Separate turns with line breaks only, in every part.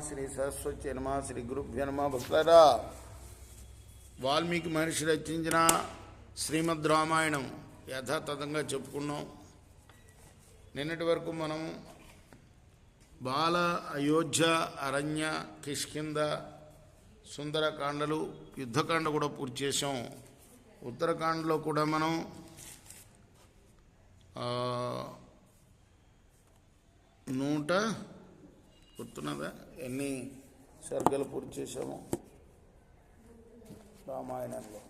శ్రీ సరస్వతి నమ శ్రీ గురుభ్య నమ. భక్తులారా, వాల్మీకి మహర్షి రచించిన శ్రీమద్ రామాయణం యథాతథంగా చెప్పుకున్నాం. నిన్నటి వరకు మనం బాల, అయోధ్య, అరణ్య, కిష్కింద, సుందరకాండలు, యుద్ధకాండ కూడా పూర్తి చేసాం. ఉత్తరకాండలో కూడా మనం గుర్తున్నదా ఎన్ని సర్గలు పూర్తి చేసాము రామాయణంలో?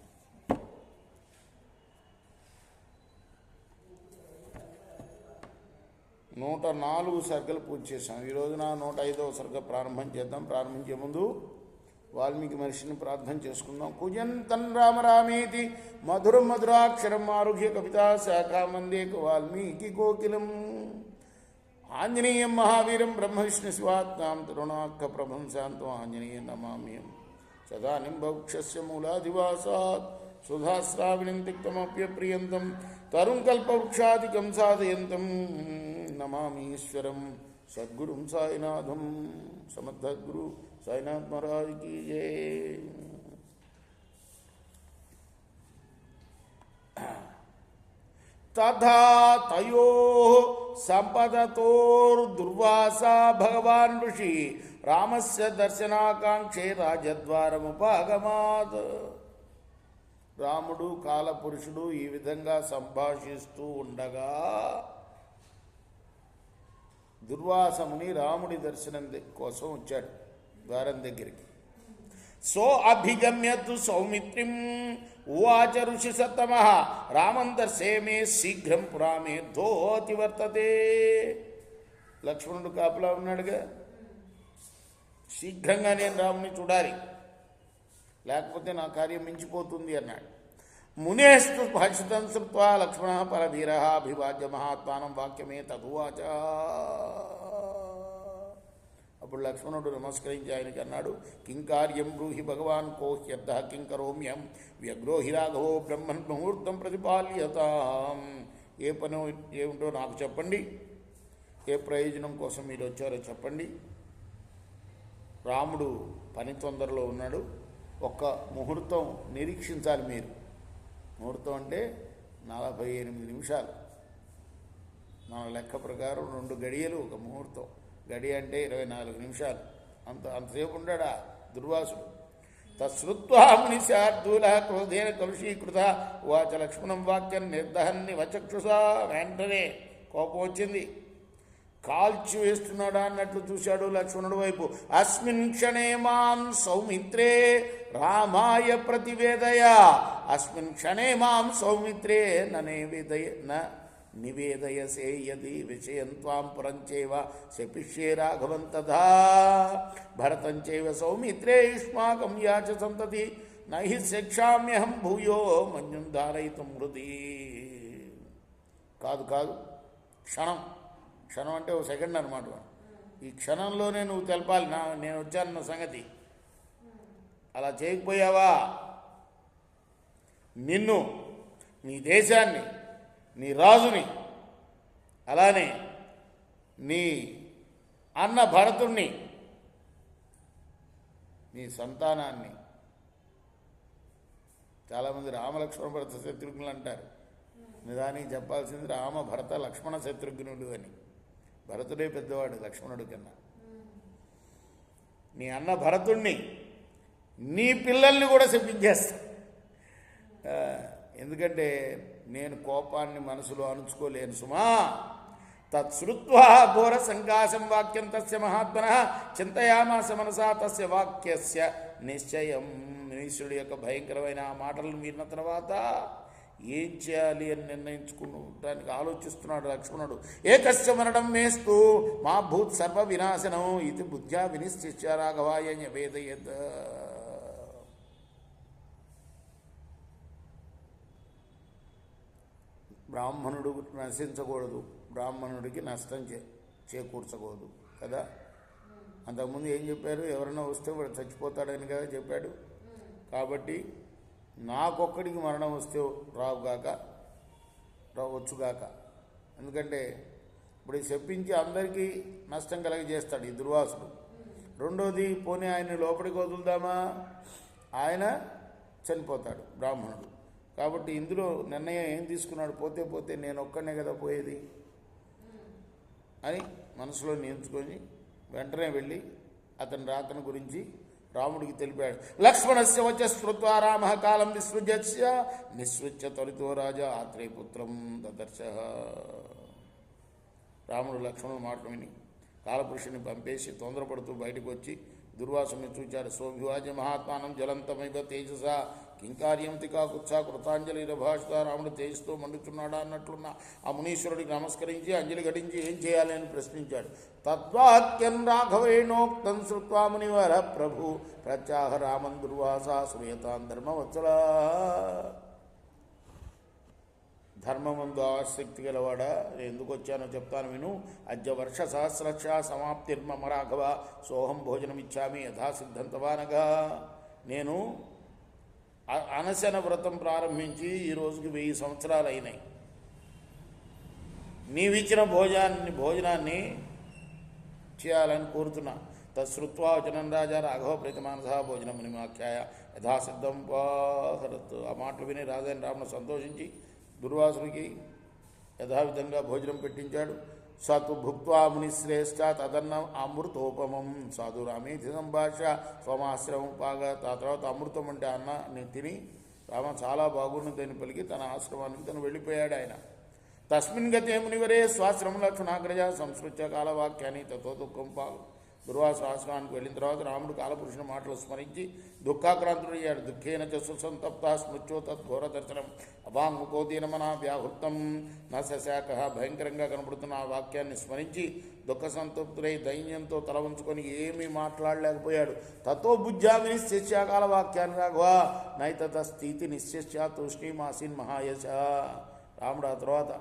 104 సర్గలు పూర్తి చేసాం. ఈ రోజున 105వ సర్గ ప్రారంభం చేద్దాం. ప్రారంభించే ముందు వాల్మీకి మహర్షిని ప్రార్థన చేసుకుందాం. కుజంతం రామ రామేతి మధురం మధురాక్షరం ఆరుహ్య కవితా శాఖా వందే వాల్మీకి కోకిలం. ఆంజనేయం మహావీరం బ్రహ్మ విష్ణు శివాత్మాం తరుణాక్క ప్రభం శాంతం ఆంజనేయం నమామ్యం. సదా నింబవృక్షస్య మూలాధివాసాత్ సుధాస్రావిణం తిక్తమప్యప్రియంతం తరుం కల్పవృక్షాదికం సాధయంతం నమామి ఈశ్వరం సద్గురుం సాయినాథం. సమర్థగురు సాయినాథ్ మహారాజ్ కీ జై. తథా తయోః సంపదతోర్దుర్వాసా భగవాన్ ఋషి రామస్య దర్శనాకాంక్షే రాజద్వారముపాగమాత్. రాముడు కాలపురుషుడు ఈ విధంగా సంభాషిస్తూ ఉండగా దుర్వాసముని రాముడి దర్శనం కోసం వచ్చాడు ద్వారం దగ్గరికి. సో అభిగమ్యతు సౌమిత్రిం ఉవాచ ఋషి సత్తమః రామం దర్శేమే శీఘ్రం పురామే ధోతి వర్తతే. లక్ష్మణుడు కాపులా ఉన్నాడుగా, శీఘ్రంగా నేను రాముని చూడాలి, లేకపోతే నా కార్యం మించిపోతుంది అన్నాడు. మునేస్తు భాషితం శ్రుత్వా లక్ష్మణ పరధీర అభివాద్య మహాత్మానం వాక్యమే తదువాచ. అప్పుడు లక్ష్మణుడు నమస్కరించి ఆయనకి అన్నాడు, కింకార్యం బ్రూహి భగవాన్ కోహ్యర్థ కింకరోమ్యం వ్యగ్రోహి రాఘవో బ్రహ్మన్ ముహూర్తం ప్రతిపాల్యతాం. ఏ పని ఏమిటో నాకు చెప్పండి, ఏ ప్రయోజనం కోసం మీరు వచ్చారో చెప్పండి. రాముడు పని తొందరలో ఉన్నాడు, ఒక్క ముహూర్తం నిరీక్షించాలి మీరు. ముహూర్తం అంటే 48 నిమిషాలు, మన లెక్క ప్రకారం 2 గడియలు ఒక ముహూర్తం. గడి అంటే 24 నిమిషాలు. అంతసేపు ఉండాడా దుర్వాసుడు. తశ్రుత్వా మునిశార్దూల క్రోధేన కలుషీకృత వాచ లక్ష్మణం వాక్యం నిర్దహన్ని వచక్షుషా. వెంటనే కోపం వచ్చింది, కాల్చి వేస్తున్నాడా అన్నట్లు చూశాడు లక్ష్మణుడు వైపు. అస్మిన్ క్షణే మాం సౌమిత్రే రామాయ ప్రతివేదయ. అస్మిన్ క్షణే మాం సౌమిత్రే నివేదయసే యది విషయం త్వాం పురంచేవ శపిష్యే రాఘవం తథా భరతం చైవ సౌమిత్రే యుష్మాకం యాచ సంతతి నహి శిక్షామ్యహం భూయో మన్యుం ధారయితుం హృది. కాదు క్షణం. క్షణం అంటే ఒక సెకండ్ అనమాట. ఈ క్షణంలోనే నువ్వు తెలపాలి నేను వచ్చానన్న సంగతి. అలా చేయకపోయావా నిన్ను, నీ దేశాన్ని, నీ రాజుని, అలానే నీ అన్న భరతుణ్ణి, నీ సంతానాన్ని. చాలామంది రామలక్ష్మణ భరత శత్రుఘ్నులు అంటారు. నిజానికి చెప్పాల్సింది రామ భరత లక్ష్మణ శత్రుఘ్నుడు అని. భరతుడే పెద్దవాడు లక్ష్మణుడి కన్నా. నీ అన్న భరతుణ్ణి, నీ పిల్లల్ని కూడా శపించేస్తా. ఎందుకంటే నేను కోపాన్ని మనసులో అణుచుకోలేను సుమా. తత్శ్రుత్వా ఘోర సంకాశం వాక్యం తస్య మహాత్మనః చింతయామాస మనసా తస్య వాక్యస్య నిశ్చయం. ఈశ్వరుడి యొక్క భయంకరమైన ఆ మాటలను విన్న తర్వాత ఏం చేయాలి అని నిర్ణయించుకోవడానికి ఆలోచిస్తున్నాడు లక్ష్మణుడు. ఏకస్య మరణం మేస్తు మా భూత్ సర్వ వినాశనం ఇది బుద్ధ్యా వినిశ్చిత్య రాఘవాయ న్యవేదయత్. బ్రాహ్మణుడు నశించకూడదు, బ్రాహ్మణుడికి నష్టం చేకూర్చకూడదు కదా. అంతకుముందు ఏం చెప్పారు? ఎవరైనా వస్తే వాడు చచ్చిపోతాడని కదా చెప్పాడు. కాబట్టి నాకొక్కడికి మరణం వస్తే రావచ్చుగాక. ఎందుకంటే ఇప్పుడు చెప్పించి అందరికీ నష్టం కలిగజేస్తాడు ఈ దుర్వాసుడు. రెండోది పోనీ ఆయన్ని లోపలికి వదులుదామా, ఆయన చనిపోతాడు బ్రాహ్మణుడు. కాబట్టి ఇందులో నిర్ణయం ఏం తీసుకున్నాడు, పోతే పోతే నేను ఒక్కనే కదా పోయేది అని మనసులో నియంత్రుకొని వెంటనే వెళ్ళి అతని రాకను గురించి రాముడికి తెలిపాడు. లక్ష్మణస్య వచ్చ స్మృత్వా రామ కాలం విసృజ్య నిస్సృజ్య త్వరితో రాజా ఆత్రేయపుత్రం దదర్శ. రాముడు లక్ష్మణుడు మాటలు విని కాలపురుషుని పంపేసి తొందరపడుతూ బయటకు వచ్చి దుర్వాసుని చూచాడు. సోభివాజ మహాత్మానం జ్వలంతమైవ తేజస కింకార్యం తికాకుత్సా కృతాంజలి భాషిత. రాముడు తేజస్తో మండుతున్నాడా అన్నట్లున్న ఆ మునీశ్వరుడికి నమస్కరించి అంజలి ఘటించి ఏం చేయాలి అని ప్రశ్నించాడు. తద్వాక్యం రాఘవేణోక్తం శ్రుత్వా మునివర ప్రభు ప్రత్యాహ రామం దుర్వాసా శ్రూయతాం ధర్మవత్సలా. ధర్మమందు ఆసక్తి గలవాడా, ఎందుకు వచ్చానో చెప్తాను విను. అద్య వర్ష సహస్రక్ష సమాప్తిర్మమ రాఘవ సోహం భోజనమిచ్చామి యథాసిద్ధంతవానగా. నేను అనశన వ్రతం ప్రారంభించి ఈ రోజుకి 1000 సంవత్సరాలు అయినాయి. నీవిచ్చిన భోజనాన్ని చేయాలని కోరుతున్నా. తశ్రుత్వా వచనం రాజా రాఘవ ప్రీతమానస భోజనం మునిమాఖ్యాయ యథాసిద్ధం పాహరత్. ఆ మాటలు విని రాజైన రాముడు సంతోషించి దుర్వాసునికి యథావిధంగా భోజనం పెట్టించాడు. సతు భుక్వా మునిశ్రేష్ఠ తదన్నం అమృతోపమం సాధు రామేతి సంభాష సోమాశ్రమం పాగా. ఆ తర్వాత అమృతం అంటే అన్నాన్ని తిని రామ చాలా బాగున్నదని పలికి తన ఆశ్రమానికి తను వెళ్ళిపోయాడు. ఆయన తస్మిన్ గతే మునివరే స్వాశ్రమం లక్ష్మణాగ్రజ సంస్కృత్య కాలవాక్యాన్ని తతో దుఃఖం పాగు. దుర్వాస ఆశ్రమానికి వెళ్ళిన తర్వాత రాముడు కాలపురుషుని మాటలు స్మరించి దుఃఖాక్రాంతుడయ్యాడు. దుఃఖేన చ సుసంతప్త స్మృత్యో తద్ఘోర దర్శనం అభాంగుకోదీనమన వ్యాహృతం నశాఖ. భయంకరంగా కనబడుతున్న ఆ వాక్యాన్ని స్మరించి దుఃఖ సంతప్తుడై దైన్యంతో తల ఉంచుకొని ఏమీ మాట్లాడలేకపోయాడు. తతో బుజ్జామి నిశ్చస్యాకాల వాక్యాన్ని రాఘవ నైతత స్థితి నిశ్చస్య తూష్ణీమాసీన్ మహాయశ. రాముడు ఆ తర్వాత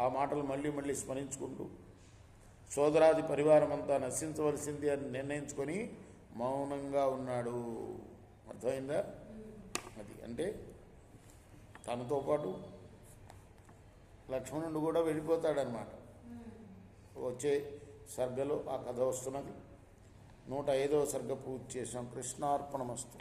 ఆ మాటలు మళ్ళీ మళ్ళీ స్మరించుకుంటూ సోదరాది పరివారం అంతా నశించవలసింది అని నిర్ణయించుకొని మౌనంగా ఉన్నాడు. అర్థమైందా? అది అంటే తనతో పాటు లక్ష్మణుడు కూడా వెళ్ళిపోతాడనమాట. వచ్చే సర్గలో ఆ కథ వస్తున్నది. 105వ సర్గ పూర్తి చేసాం. కృష్ణార్పణమస్తు.